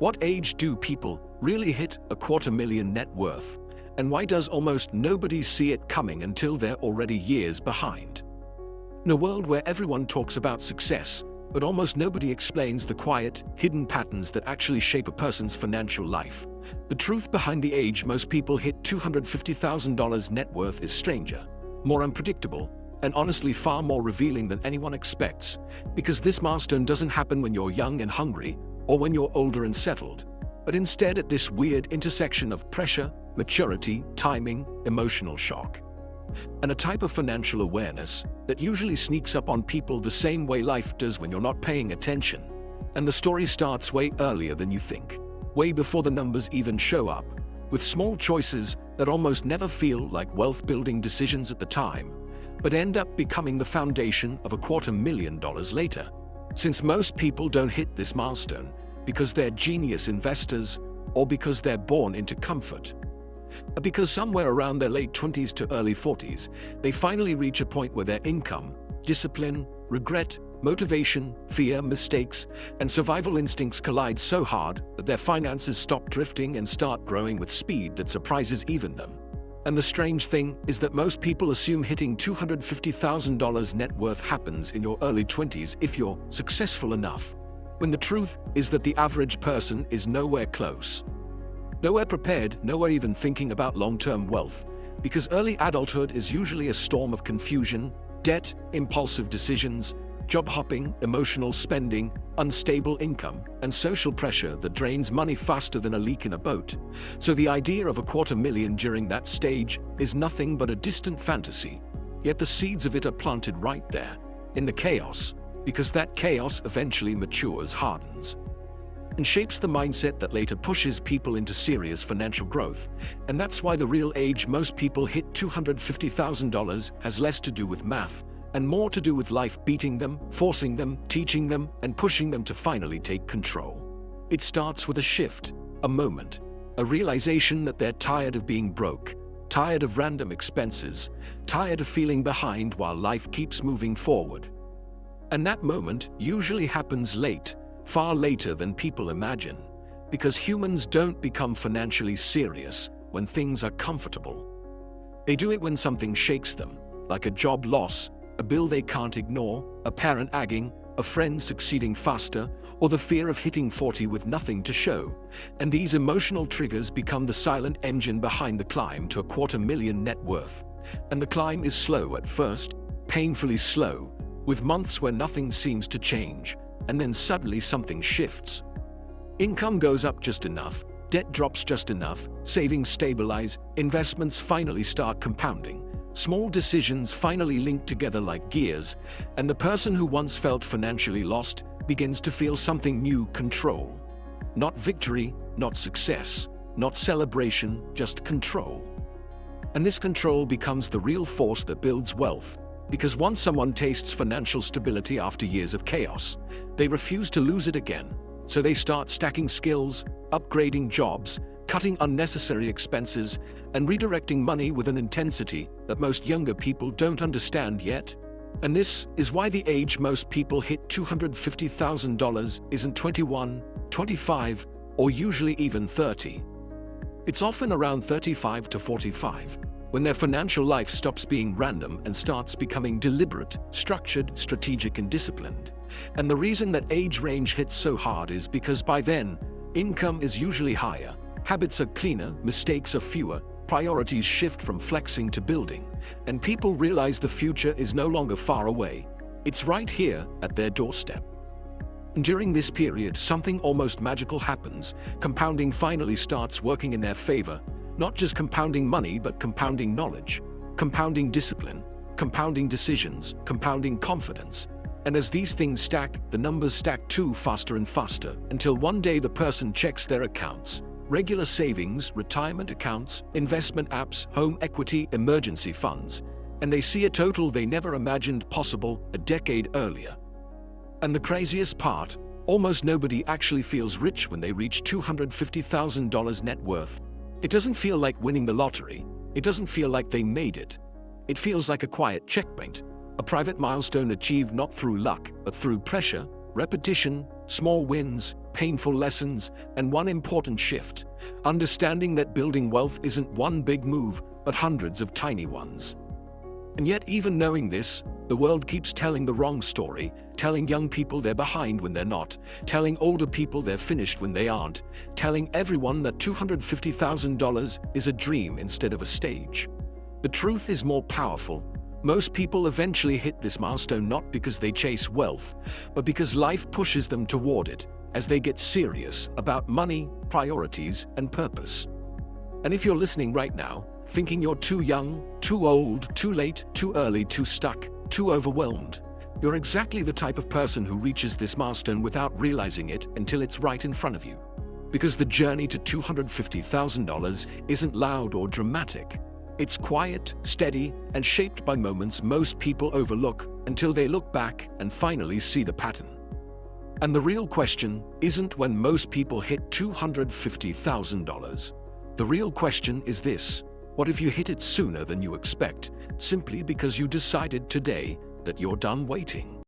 What age do people really hit a $250,000 net worth? And why does almost nobody see it coming until they're already years behind? In a world where everyone talks about success, but almost nobody explains the quiet, hidden patterns that actually shape a person's financial life, the truth behind the age most people hit $250,000 net worth is stranger, more unpredictable, and honestly far more revealing than anyone expects, because this milestone doesn't happen when you're young and hungry, or when you're older and settled, but instead at this weird intersection of pressure, maturity, timing, emotional shock, and a type of financial awareness that usually sneaks up on people the same way life does when you're not paying attention. And the story starts way earlier than you think, way before the numbers even show up, with small choices that almost never feel like wealth-building decisions at the time, but end up becoming the foundation of $250,000 later. Since most people don't hit this milestone because they're genius investors or because they're born into comfort, because somewhere around their late 20s to early 40s, they finally reach a point where their income, discipline, regret, motivation, fear, mistakes, and survival instincts collide so hard that their finances stop drifting and start growing with speed that surprises even them. And the strange thing is that most people assume hitting $250,000 net worth happens in your early 20s if you're successful enough, when the truth is that the average person is nowhere close. Nowhere prepared, nowhere even thinking about long-term wealth, because early adulthood is usually a storm of confusion, debt, impulsive decisions, job hopping, emotional spending, unstable income, and social pressure that drains money faster than a leak in a boat. So the idea of $250,000 during that stage is nothing but a distant fantasy, yet the seeds of it are planted right there, in the chaos, because that chaos eventually matures, hardens, and shapes the mindset that later pushes people into serious financial growth. And that's why the real age most people hit $250,000 has less to do with math and more to do with life beating them, forcing them, teaching them, and pushing them to finally take control. It starts with a shift, a moment, a realization that they're tired of being broke, tired of random expenses, tired of feeling behind while life keeps moving forward. And that moment usually happens late, far later than people imagine, because humans don't become financially serious when things are comfortable. They do it when something shakes them, like a job loss, a bill they can't ignore, a parent nagging, a friend succeeding faster, or the fear of hitting 40 with nothing to show. And these emotional triggers become the silent engine behind the climb to a $250,000 net worth. And the climb is slow at first, painfully slow, with months where nothing seems to change, and then suddenly something shifts. Income goes up just enough, debt drops just enough, savings stabilize, investments finally start compounding. Small decisions finally link together like gears, and the person who once felt financially lost begins to feel something new: control. Not victory, not success, not celebration, just control. And this control becomes the real force that builds wealth, because once someone tastes financial stability after years of chaos, they refuse to lose it again. So they start stacking skills, upgrading jobs, cutting unnecessary expenses, and redirecting money with an intensity that most younger people don't understand yet. And this is why the age most people hit $250,000 isn't 21, 25, or usually even 30. It's often around 35 to 45, when their financial life stops being random and starts becoming deliberate, structured, strategic, and disciplined. And the reason that age range hits so hard is because by then, income is usually higher, habits are cleaner, mistakes are fewer, priorities shift from flexing to building, and people realize the future is no longer far away. It's right here at their doorstep. And during this period, something almost magical happens. Compounding finally starts working in their favor, not just compounding money, but compounding knowledge, compounding discipline, compounding decisions, compounding confidence. And as these things stack, the numbers stack too, faster and faster, until one day the person checks their accounts, regular savings, retirement accounts, investment apps, home equity, emergency funds, and they see a total they never imagined possible a decade earlier. And the craziest part, almost nobody actually feels rich when they reach $250,000 net worth. It doesn't feel like winning the lottery. It doesn't feel like they made it. It feels like a quiet checkmate, a private milestone achieved not through luck, but through pressure, repetition, small wins, painful lessons, and one important shift: understanding that building wealth isn't one big move, but hundreds of tiny ones. And yet, even knowing this, the world keeps telling the wrong story, telling young people they're behind when they're not, telling older people they're finished when they aren't, telling everyone that $250,000 is a dream instead of a stage. The truth is more powerful. Most people eventually hit this milestone not because they chase wealth, but because life pushes them toward it as they get serious about money, priorities, and purpose. And if you're listening right now, thinking you're too young, too old, too late, too early, too stuck, too overwhelmed, you're exactly the type of person who reaches this milestone without realizing it until it's right in front of you. Because the journey to $250,000 isn't loud or dramatic. It's quiet, steady, and shaped by moments most people overlook until they look back and finally see the pattern. And the real question isn't when most people hit $250,000. The real question is this: what if you hit it sooner than you expect, simply because you decided today that you're done waiting?